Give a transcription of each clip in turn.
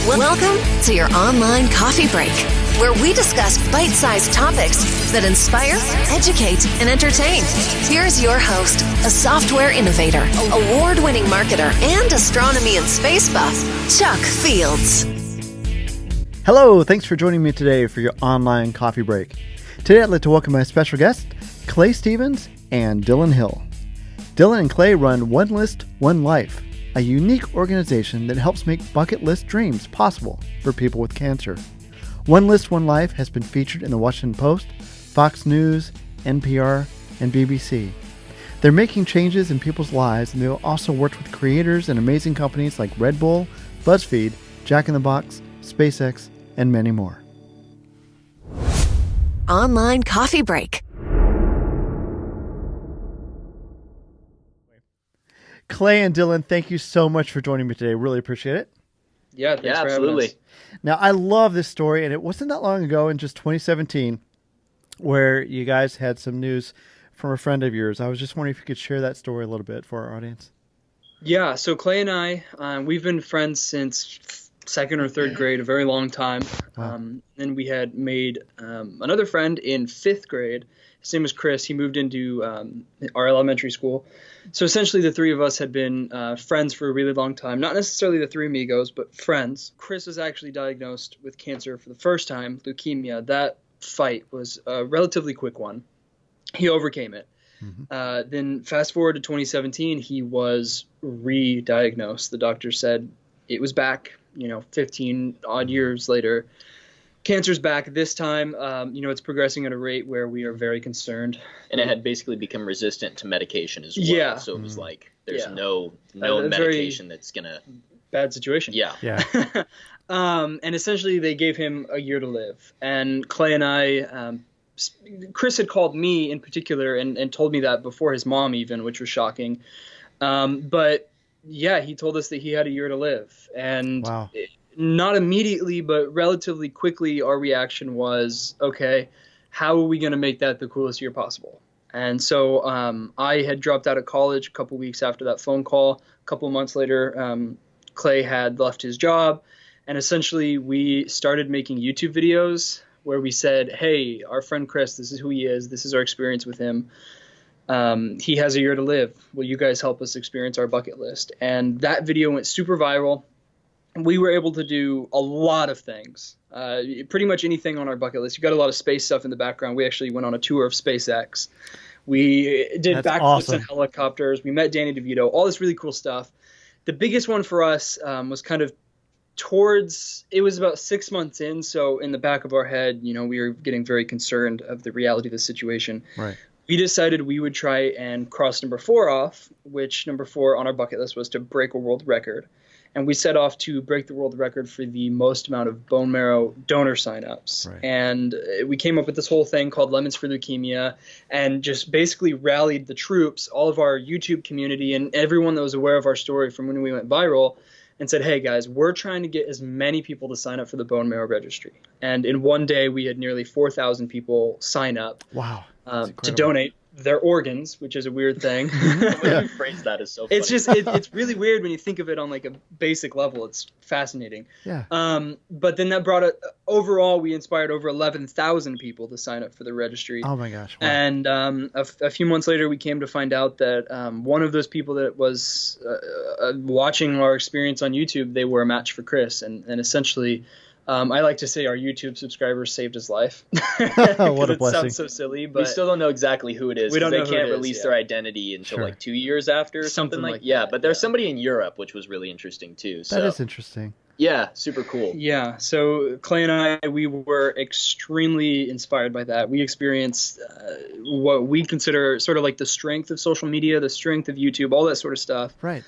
Welcome to your online coffee break, where we discuss bite-sized topics that inspire, educate, and entertain. Here's your host, a software innovator, award-winning marketer, and astronomy and space buff, Chuck Fields. Hello, thanks for joining me today for your online coffee break. Today I'd like to welcome my special guests, Clay Stevens and Dillon Hill. Dillon and Clay run One List, One Life, a unique organization that helps make bucket list dreams possible for people with cancer. One List, One Life has been featured in the Washington Post, Fox News, NPR, and BBC. They're making changes in people's lives, and they've also worked with creators and amazing companies like Red Bull, Buzzfeed, Jack in the Box, SpaceX, and many more. Online coffee break. Clay and Dillon, thank you so much for joining me today. Really appreciate it. Yeah, thanks for having us. Now, I love this story, and it wasn't that long ago in just 2017 where you guys had some news from a friend of yours. I was just wondering if you could share that story a little bit for our audience. Yeah, so Clay and I, we've been friends since second or third grade, a very long time. Wow. And we had made another friend in fifth grade. His name was Chris. He moved into our elementary school. So essentially the three of us had been friends for a really long time. Not necessarily the three amigos, but friends. Chris was actually diagnosed with cancer for the first time, leukemia. That fight was a relatively quick one. He overcame it. Mm-hmm. Then fast forward to 2017, he was re-diagnosed. The doctor said it was back, 15 odd years later. Cancer's back this time. It's progressing at a rate where we are very concerned. And it had basically become resistant to medication as well. Yeah. So it was like, there's no medication that's going to... Bad situation. Yeah. And essentially they gave him a year to live. And Clay and I, Chris had called me in particular and told me that before his mom even, which was shocking. But yeah, he told us that he had a year to live. And wow. Not immediately, but relatively quickly, our reaction was, okay, how are we going to make that the coolest year possible? And so I had dropped out of college a couple weeks after that phone call. A couple months later, Clay had left his job. And essentially, we started making YouTube videos where we said, hey, our friend Chris, this is who he is. This is our experience with him. He has a year to live. Will you guys help us experience our bucket list? And that video went super viral. We were able to do a lot of things, pretty much anything on our bucket list. You got a lot of space stuff in the background. We actually went on a tour of SpaceX. We did backflips in helicopters. We met Danny DeVito, all this really cool stuff. The biggest one for us was kind of it was about 6 months in. So in the back of our head, we were getting very concerned of the reality of the situation. Right. We decided we would try and cross number 4 off, which number 4 on our bucket list was to break a world record. And we set off to break the world record for the most amount of bone marrow donor signups. Right. And we came up with this whole thing called Lemons for Leukemia and just basically rallied the troops, all of our YouTube community and everyone that was aware of our story from when we went viral and said, hey, guys, we're trying to get as many people to sign up for the bone marrow registry. And in one day, we had nearly 4,000 people sign up. Wow. To donate their organs, which is a weird thing. The way you phrase that is so funny. It's just it's really weird when you think of it on like a basic level. It's fascinating. Yeah. But then that brought overall we inspired over 11,000 people to sign up for the registry. Oh my gosh. Wow. And a few months later we came to find out that one of those people that was watching our experience on YouTube, they were a match for Chris, and essentially I like to say our YouTube subscribers saved his life. What a blessing. It sounds so silly, but we still don't know exactly who it is. We don't know they who can't it is, release yeah. their identity until like 2 years after or something like that. Yeah, but there's somebody in Europe, which was really interesting too. So. That is interesting. Yeah, super cool. Yeah, so Clay and I, we were extremely inspired by that. We experienced what we consider sort of like the strength of social media, the strength of YouTube, all that sort of stuff. Right.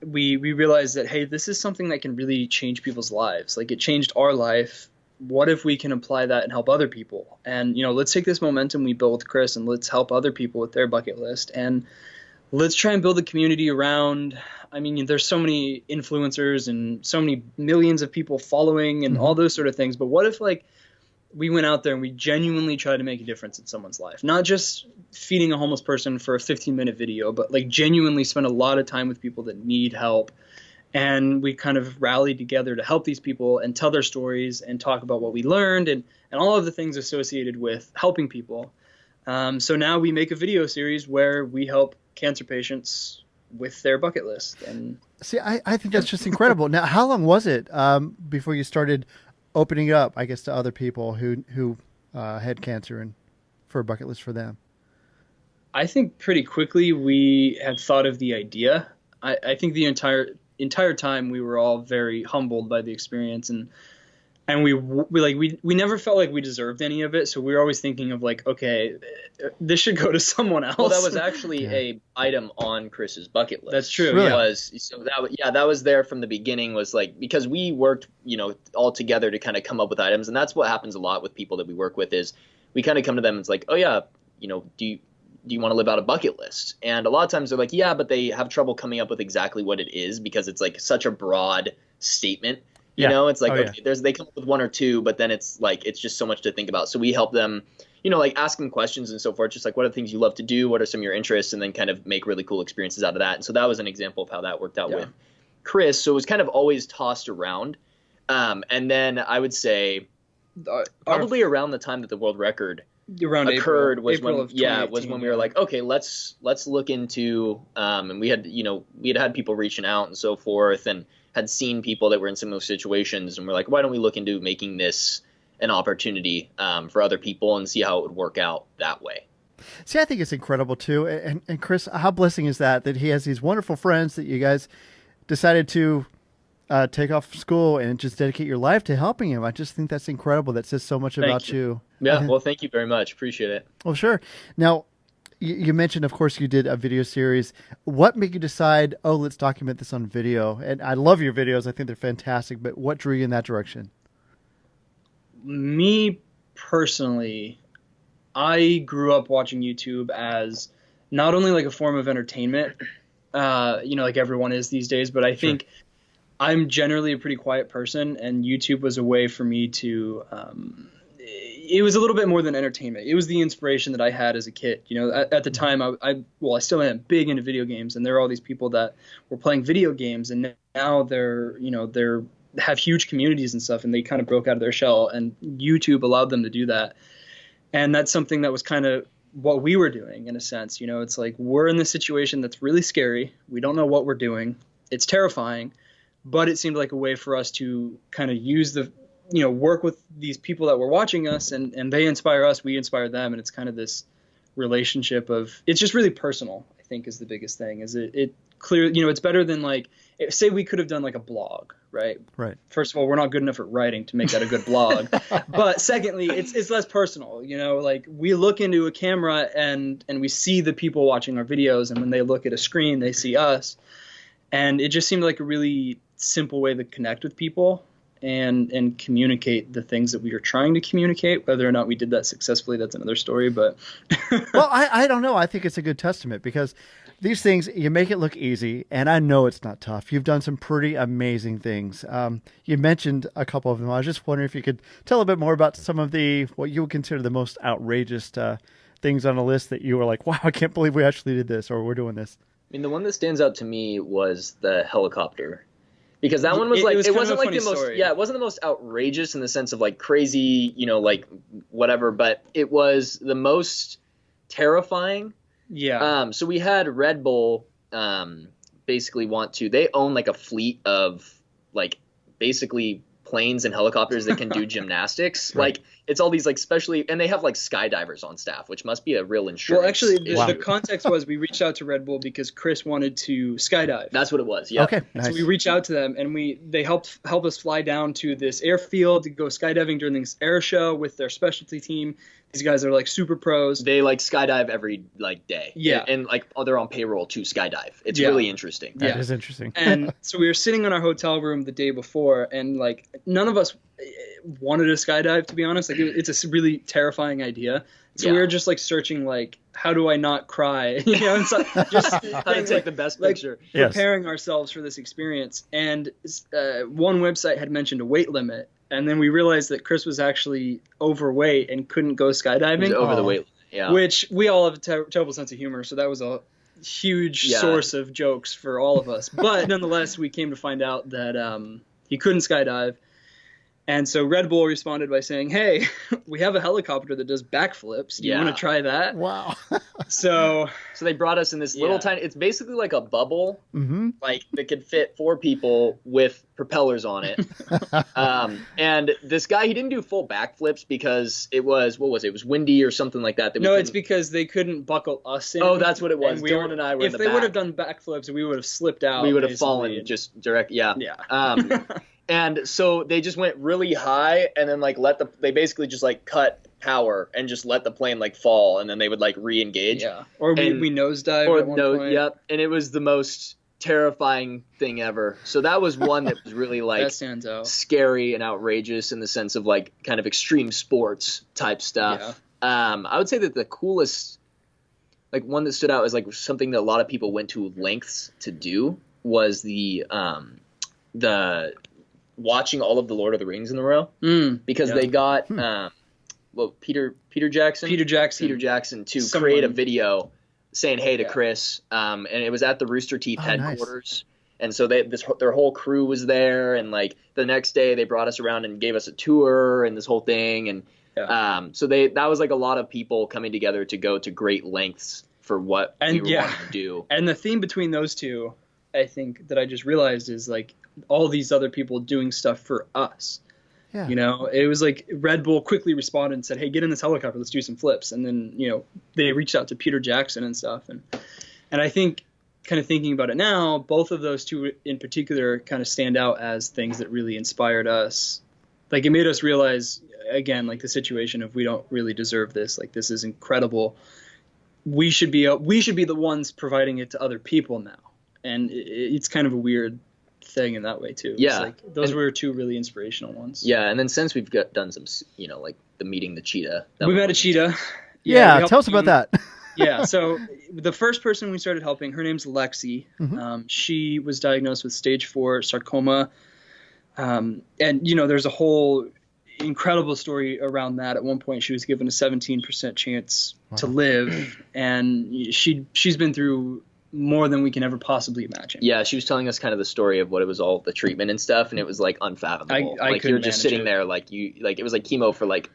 We realized that, hey, this is something that can really change people's lives. Like, it changed our life. What if we can apply that and help other people? And, let's take this momentum we built with Chris and let's help other people with their bucket list. And let's try and build a community around. I mean, there's so many influencers and so many millions of people following and all those sort of things. But what if, like, we went out there and we genuinely tried to make a difference in someone's life? Not just feeding a homeless person for a 15-minute video, but like genuinely spend a lot of time with people that need help And we kind of rallied together to help these people and tell their stories and talk about what we learned and all of the things associated with helping people. So now we make a video series where we help cancer patients with their bucket list. And see, I think that's just incredible. Now, how long was it before you started opening up, I guess, to other people who had cancer and for a bucket list for them? I think pretty quickly we had thought of the idea. I think the entire time we were all very humbled by the experience, and we never felt like we deserved any of it. So we were always thinking of like, okay, this should go to someone else. Well, that was actually a item on Chris's bucket list. That's true. Really? That was there from the beginning, was like, because we worked, all together to kind of come up with items. And that's what happens a lot with people that we work with, is we kind of come to them and it's like, oh yeah, do you want to live out a bucket list? And a lot of times they're like, yeah, but they have trouble coming up with exactly what it is, because it's like such a broad statement. It's like, they come up with one or two, but then it's like, it's just so much to think about. So we help them, like ask them questions and so forth, just like, what are the things you love to do? What are some of your interests? And then kind of make really cool experiences out of that. And so that was an example of how that worked out with Chris. So it was kind of always tossed around. And then I would say probably around the time that the world record occurred was when we were like, okay, let's look into, and we had people reaching out and so forth, and had seen people that were in similar situations, and we're like, why don't we look into making this an opportunity for other people and see how it would work out that way. See, I think it's incredible too. And Chris, how blessing is that he has these wonderful friends that you guys decided to take off school and just dedicate your life to helping him. I just think that's incredible. That says so much about you. Yeah, well, thank you very much. Appreciate it. Well, sure. Now, you mentioned, of course, you did a video series. What made you decide, let's document this on video? And I love your videos. I think they're fantastic. But what drew you in that direction? Me personally, I grew up watching YouTube as not only like a form of entertainment, like everyone is these days, but I think I'm generally a pretty quiet person, and YouTube was a way for me to it was a little bit more than entertainment. It was the inspiration that I had as a kid. At the time, I still am big into video games, and there are all these people that were playing video games, and now they're have huge communities and stuff, and they kind of broke out of their shell, and YouTube allowed them to do that. And that's something that was kind of what we were doing in a sense. It's like, we're in this situation that's really scary. We don't know what we're doing. It's terrifying, but it seemed like a way for us to kind of use work with these people that were watching us, and they inspire us, we inspire them. And it's kind of this relationship of, it's just really personal, I think, is the biggest thing. Is it clear, it's better than like, say we could have done like a blog, right? Right. First of all, we're not good enough at writing to make that a good blog. But secondly, it's less personal, like we look into a camera and we see the people watching our videos, and when they look at a screen, they see us. And it just seemed like a really simple way to connect with people and communicate the things that we were trying to communicate. Whether or not we did that successfully, that's another story. But well, I don't know. I think it's a good testament, because these things, you make it look easy, and I know it's not tough. You've done some pretty amazing things. You mentioned a couple of them. I was just wondering if you could tell a bit more about some of what you would consider the most outrageous things on a list that you were like, wow, I can't believe we actually did this, or we're doing this. I mean, the one that stands out to me was the helicopter, because that one was like, it wasn't like the most, it wasn't the most outrageous in the sense of like crazy, like whatever, but it was the most terrifying. Yeah. So we had Red Bull basically they own like a fleet of like basically planes and helicopters that can do gymnastics. Right. Like it's all these like and they have like skydivers on staff, which must be a real insurance. Well, actually, the context was we reached out to Red Bull because Chris wanted to skydive. That's what it was. Yeah. Okay. Nice. So we reached out to them, and they help us fly down to this airfield to go skydiving during this air show with their specialty team. These guys are like super pros. They like skydive every like day. Yeah. And like they're on payroll to skydive. It's really interesting. That is interesting. And so we were sitting in our hotel room the day before, and like none of us wanted to skydive, to be honest. Like it's a really terrifying idea. So we were just like searching like, how do I not cry? And so just how to take the best picture. Preparing ourselves for this experience. And one website had mentioned a weight limit. And then we realized that Chris was actually overweight and couldn't go skydiving. He was over the weight limit, yeah. Which we all have a terrible sense of humor, so that was a huge source of jokes for all of us. But nonetheless, we came to find out that he couldn't skydive. And so Red Bull responded by saying, hey, we have a helicopter that does backflips. Do you want to try that? Wow. So they brought us in this little tiny, it's basically like a bubble, like that could fit 4 people with propellers on it. And this guy, he didn't do full backflips because it was, it was windy or something like that. No, it's because they couldn't buckle us in. Oh, that's what it was. Dylan and I were in the back. If they would have done backflips, we would have slipped out. We would have fallen just direct. Yeah. And so they just went really high and then like they basically just like cut power and just let the plane like fall, and then they would like re-engage. Yeah. Or we nosedive at one point. Yep. And it was the most terrifying thing ever. So that was one that was really like that stands out. Scary and outrageous in the sense of like kind of extreme sports type stuff. Yeah. I would say that the coolest, like one that stood out as like something that a lot of people went to lengths to do was the watching all of the Lord of the Rings in a row, because they got Peter Jackson to create a video saying hey to Chris, and it was at the Rooster Teeth headquarters. Nice. And so their whole crew was there, and like the next day they brought us around and gave us a tour and this whole thing, and so that was like a lot of people coming together to go to great lengths for what we were wanting to do. And the theme between those two, I think that I just realized is like all these other people doing stuff for us. Yeah. You know, it was like Red Bull quickly responded and said, hey, get in this helicopter, let's do some flips. And then, you know, they reached out to Peter Jackson and stuff. And I think kind of thinking about it now, both of those two in particular kind of stand out as things that really inspired us. Like it made us realize, again, like the situation of we don't really deserve this. Like this is incredible. We should be the ones providing it to other people now. And it's kind of a weird thing in that way too. Yeah, like those were two really inspirational ones. Yeah, and then since we've done some, you know, like the meeting the cheetah. We met a cheetah. Yeah, tell us about that. Yeah, so the first person we started helping, her name's Lexi. She was diagnosed with stage 4 sarcoma, and you know, there's a whole incredible story around that. At one point, she was given a 17% chance to live, and she's been through more than we can ever possibly imagine. Yeah, she was telling us kind of the story of what it was, all the treatment and stuff, and it was like unfathomable. Like you're just sitting there like it was like chemo for like,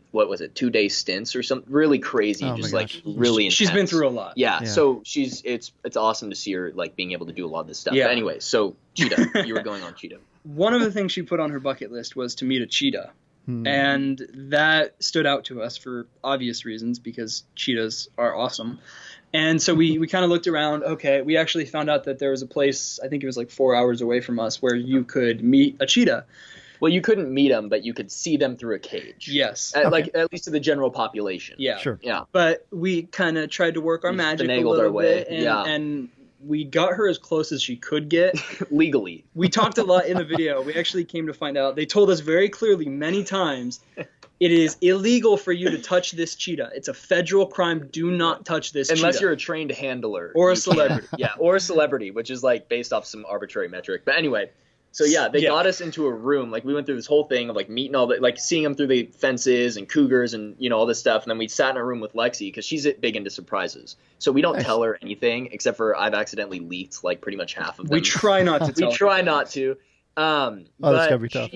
what was it, 2-day stints or something really crazy, just like really intense. She's been through a lot. Yeah. So it's awesome to see her like being able to do a lot of this stuff. Yeah. But anyway, so cheetah, you were going on cheetah. One of the things she put on her bucket list was to meet a cheetah. And that stood out to us for obvious reasons because cheetahs are awesome. And so we kind of looked around. Okay, we actually found out that there was a place, I think it was like 4 hours away from us, where you could meet a cheetah. Well, you couldn't meet them, but you could see them through a cage. Yes. Like at least to the general population. Yeah. Sure. Yeah. But we kind of tried to work our magic a little bit. And we got her as close as she could get. Legally. We talked a lot in the video. We actually came to find out. They told us very clearly many times, it is illegal for you to touch this cheetah. It's a federal crime. Do not touch this cheetah. Unless you're a trained handler. Or a celebrity. Yeah, or a celebrity, which is like based off some arbitrary metric. But anyway, so yeah, they got us into a room. Like we went through this whole thing of like meeting all the, like seeing them through the fences and cougars and, you know, all this stuff. And then we sat in a room with Lexi because she's big into surprises. So we don't tell her anything except for I've accidentally leaked like pretty much half of them. We try not to tell her. We try not to. That's gotta be tough.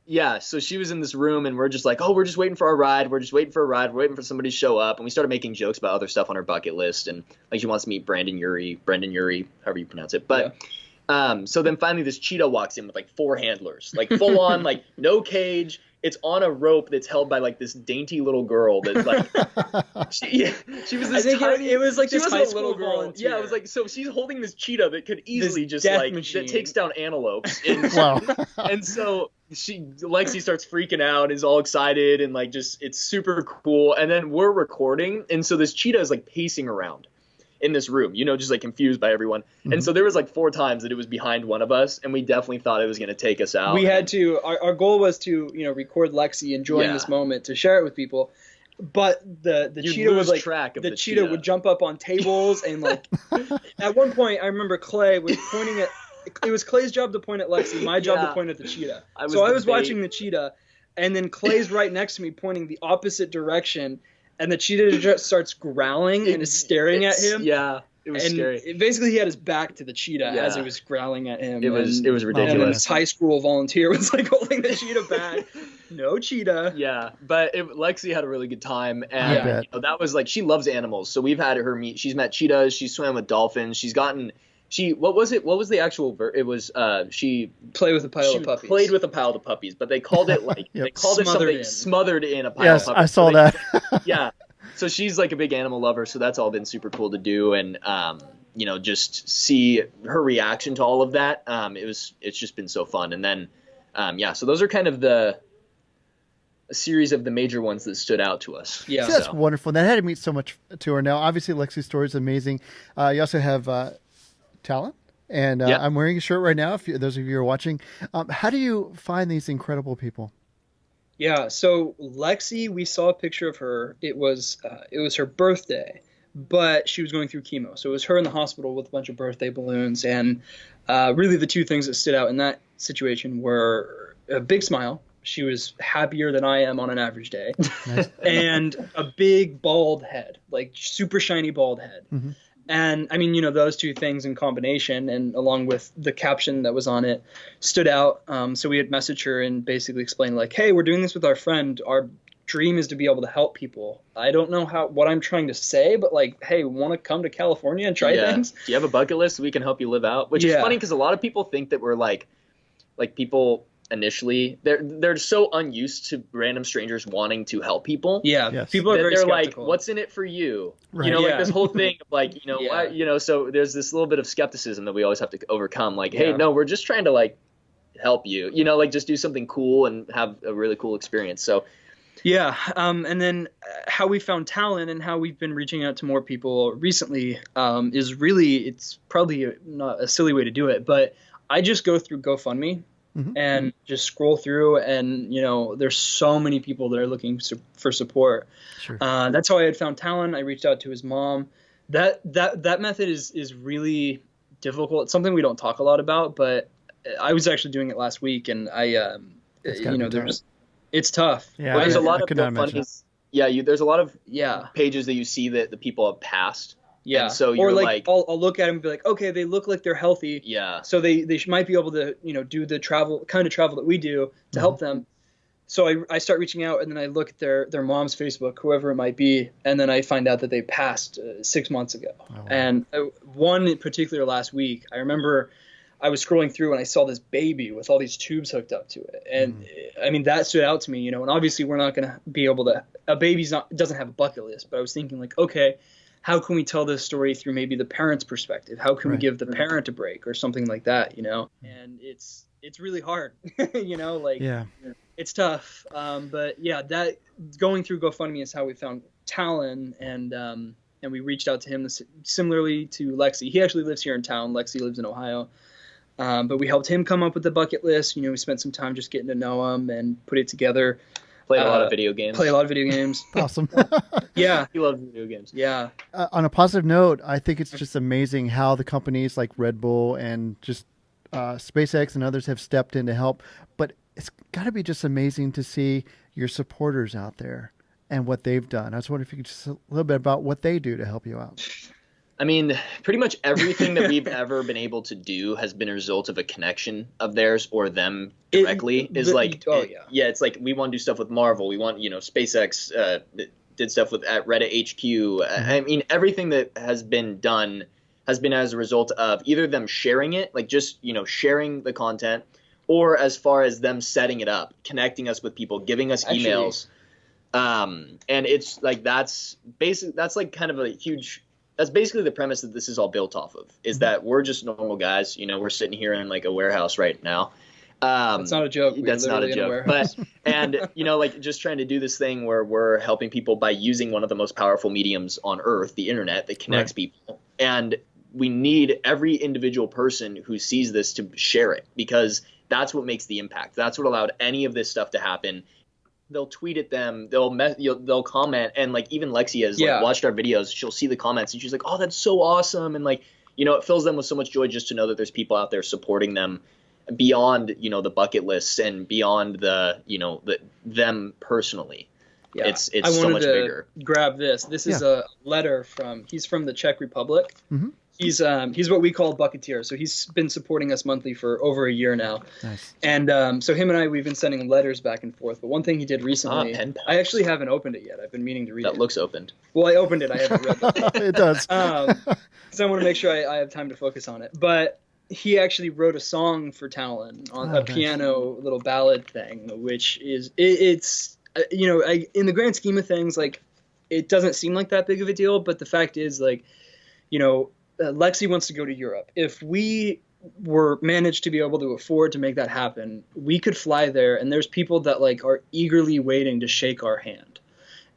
Yeah, so she was in this room, and we're just like, oh, we're just waiting for our ride. We're waiting for somebody to show up. And we started making jokes about other stuff on her bucket list. And like she wants to meet Brendan Urie, however you pronounce it. But so then finally this cheetah walks in with like 4 handlers, like full on, like no cage. It's on a rope that's held by like this dainty little girl that's like she was this tiny, it was like this high school girl. Volunteer. Yeah, it was like, so she's holding this cheetah that could easily just like machine. that takes down antelopes. And, wow. And so Lexi starts freaking out, is all excited, and like just it's super cool. And then we're recording, and so this cheetah is like pacing around in this room, you know, just like confused by everyone. And so there was like 4 times that it was behind one of us, and we definitely thought it was going to take us out. We had to, our goal was to, you know, record Lexi enjoying this moment to share it with people. But the cheetah was like, the cheetah would jump up on tables and like, at one point I remember Clay was pointing at, it was Clay's job to point at Lexi, my job to point at the cheetah. I was watching the cheetah, and then Clay's right next to me pointing the opposite direction. And the cheetah just starts growling and is staring at him. Yeah. It was scary. Basically, he had his back to the cheetah as Yeah. it was growling at him. It was And ridiculous. then this high school volunteer was like holding the cheetah back. No cheetah. Yeah, but Lexi had a really good time, I and bet. that was like, she loves animals, so we've had her meet. She's met cheetahs. She swam with dolphins. She's gotten. What was it? What was the actual? It was she Play with a pile of puppies. played with a pile of puppies, but they called it like Yep. they called Smothered it something in. smothered in a pile Yes, of puppies. I saw So that. yeah, so she's like a big animal lover, so that's all been super cool to do, and just see her reaction to all of that. It's just been so fun, and then so those are kind of a series of the major ones that stood out to us. Yeah. See, that's wonderful. And that had to mean so much to her. Now, obviously, Lexi's story is amazing. You also have talent, and Yeah. I'm wearing a shirt right now. Those of you who are watching, how do you find these incredible people? Yeah, so Lexi, we saw a picture of her. It was her birthday, but she was going through chemo. So it was her in the hospital with a bunch of birthday balloons. And really the two things that stood out in that situation were a big smile. She was happier than I am on an average day. Nice. And a big bald head, like super shiny bald head. Mhm. And I mean, those two things in combination and along with the caption that was on it stood out. So we had messaged her and basically explained like, hey, we're doing this with our friend. Our dream is to be able to help people. I don't know what I'm trying to say, but like, hey, want to come to California and try things? Do you have a bucket list we can help you live out? Which is funny because a lot of people think that we're like people initially they're so unused to random strangers wanting to help people. Yeah, Yes. people are That very they're skeptical. like, what's in it for you? Right. Like Yeah. this whole thing of like, Yeah. why, so there's this little bit of skepticism that we always have to overcome. Like, hey, Yeah. no, we're just trying to like help you, like just do something cool and have a really cool experience. So Yeah, and then how we found talent and how we've been reaching out to more people recently is really, it's probably not a silly way to do it, but I just go through GoFundMe Mhm. and just scroll through, and there's so many people that are looking for support. Sure. That's how I had found talent. I reached out to his mom. That method is really difficult. It's something we don't talk a lot about, but I was actually doing it last week, and It's gotta be tough. it's tough. Yeah, there's a lot I of could not imagine. GoFundMes. Yeah, there's a lot of Yeah. pages that you see that the people have passed. Yeah. And so or you're like, like- I'll look at them and be like, okay, they look like they're healthy. Yeah. So they might be able to, do the travel that we do to help them. So I start reaching out, and then I look at their mom's Facebook, whoever it might be, and then I find out that they passed 6 months ago. Oh, wow. And one in particular last week, I remember I was scrolling through and I saw this baby with all these tubes hooked up to it. And I mean, that stood out to me, and obviously we're not going to be able to, a baby's doesn't have a bucket list, but I was thinking like, okay, how can we tell this story through maybe the parent's perspective? How can we Right. give the parent a break or something like that, And it's really hard, like Yeah. it's tough. But yeah, that going through GoFundMe is how we found Talon, and we reached out to him similarly to Lexi. He actually lives here in town. Lexi lives in Ohio. But we helped him come up with the bucket list. We spent some time just getting to know him and put it together. Play a lot of video games. Play a lot of video games. Awesome. Yeah. He loves video games. Yeah. On a positive note, I think it's just amazing how the companies like Red Bull and just SpaceX and others have stepped in to help. But it's got to be just amazing to see your supporters out there and what they've done. I was wondering if you could just a little bit about what they do to help you out. I mean, pretty much everything that we've ever been able to do has been a result of a connection of theirs or them directly. It's like we want to do stuff with Marvel. We want, SpaceX did stuff at Reddit HQ. I mean, everything that has been done has been as a result of either them sharing it, like just, sharing the content, or as far as them setting it up, connecting us with people, giving us emails. And it's like that's like kind of a huge. That's basically the premise that this is all built off of, is that we're just normal guys. We're sitting here in like a warehouse right now. That's not a joke. That's not a joke. But, like just trying to do this thing where we're helping people by using one of the most powerful mediums on earth, the internet, that connects people. And we need every individual person who sees this to share it, because that's what makes the impact. That's what allowed any of this stuff to happen. They'll tweet at them, they'll comment, and like even Lexi has like watched our videos. She'll see the comments and she's like, "Oh, that's so awesome!" And like, it fills them with so much joy just to know that there's people out there supporting them beyond the bucket lists and beyond them personally. Yeah. It's I so wanted much to bigger. grab this. This is a letter he's from the Czech Republic. Mhm. He's what we call a bucketeer. So he's been supporting us monthly for over a year now. Nice. And so him and I, we've been sending letters back and forth. But one thing he did recently, pen pals. I actually haven't opened it yet. I've been meaning to read it. That looks opened. Well, I opened it. I haven't read it. It does. So I want to make sure I have time to focus on it. But he actually wrote a song for Talon on a piano little ballad thing, which is it's in the grand scheme of things, like it doesn't seem like that big of a deal. But the fact is, like, Lexi wants to go to Europe. If we were managed to be able to afford to make that happen, we could fly there, and there's people that like are eagerly waiting to shake our hand.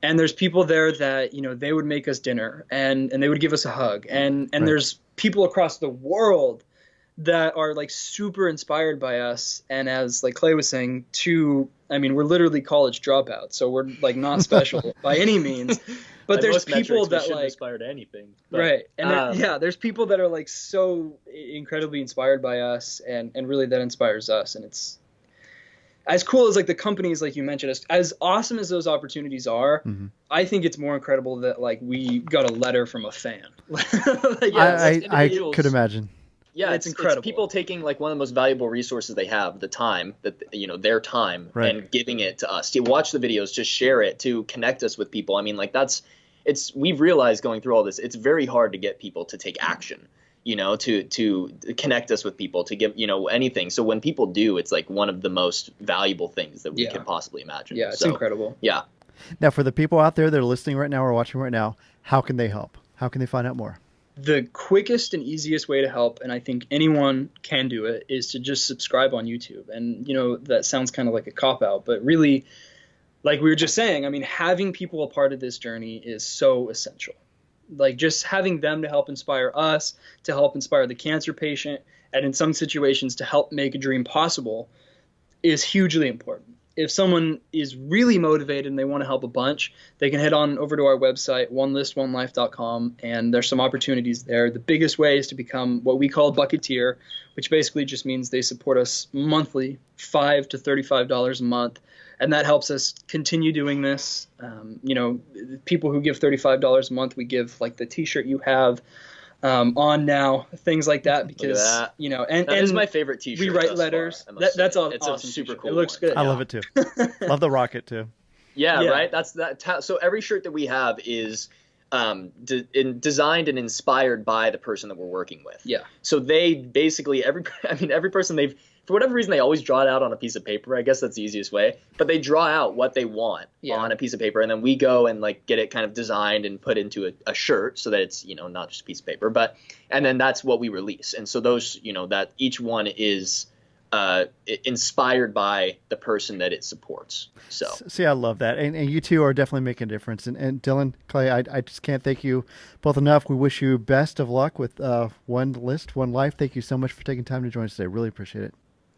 And there's people there that, they would make us dinner and they would give us a hug. And Right. there's people across the world that are like super inspired by us. And as like Clay was saying, we're literally college dropouts, so we're like not special by any means. But By there's most metrics, people we that shouldn't like aspire to anything. But, right. And there's people that are like so incredibly inspired by us, and really that inspires us. And it's as cool as like the companies, like you mentioned, as awesome as those opportunities are, Mm-hmm. I think it's more incredible that like we got a letter from a fan. I could imagine. Yeah, it's incredible. It's people taking like one of the most valuable resources they have, the time, their time, Right. and giving it to us to watch the videos, to share it, to connect us with people. I mean, like we've realized going through all this, it's very hard to get people to take action, to connect us with people, to give, anything. So when people do, it's like one of the most valuable things that we could possibly imagine. Yeah, it's incredible. Yeah. Now, for the people out there that are listening right now or watching right now, how can they help? How can they find out more? The quickest and easiest way to help, and I think anyone can do it, is to just subscribe on YouTube. And, that sounds kind of like a cop-out, but really, like we were just saying, I mean, having people a part of this journey is so essential. Like just having them to help inspire us, to help inspire the cancer patient, and in some situations to help make a dream possible is hugely important. If someone is really motivated and they want to help a bunch, they can head on over to our website, onelist1life.com, and there's some opportunities there. The biggest way is to become what we call a bucketeer, which basically just means they support us monthly, $5 to $35 a month, and that helps us continue doing this. People who give $35 a month, we give like the T-shirt you have on now, things like that, because that. And That is my favorite T-shirt. we write thus letters. far, I must That's say. all. It's awesome a super t-shirt. cool. It looks one. good. I love it too. Love the rocket too. Yeah, Yeah. right. That's that. So every shirt that we have is designed and inspired by the person that we're working with. Yeah. So they basically every person for whatever reason, they always draw it out on a piece of paper. I guess that's the easiest way. But they draw out what they want on a piece of paper, and then we go and like get it kind of designed and put into a shirt so that it's not just a piece of paper. And then that's what we release. And so those that each one is inspired by the person that it supports. So See, I love that. And you two are definitely making a difference. And Dillon, Clay, I just can't thank you both enough. We wish you best of luck with One List, One Life. Thank you so much for taking time to join us today. Really appreciate it.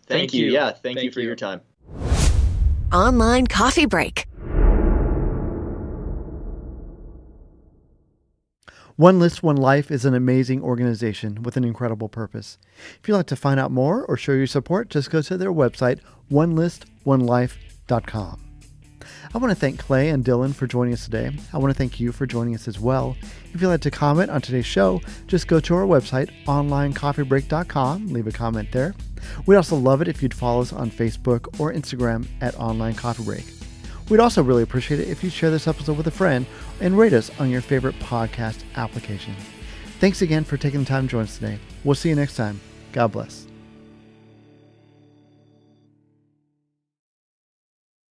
Thank you. Yeah, thank you for your time. Online coffee break. One List, One Life is an amazing organization with an incredible purpose. If you'd like to find out more or show your support, just go to their website, onelist1life.com. I want to thank Clay and Dillon for joining us today. I want to thank you for joining us as well. If you'd like to comment on today's show, just go to our website, onlinecoffeebreak.com, leave a comment there. We'd also love it if you'd follow us on Facebook or Instagram at Online Coffee Break. We'd also really appreciate it if you'd share this episode with a friend and rate us on your favorite podcast application. Thanks again for taking the time to join us today. We'll see you next time. God bless.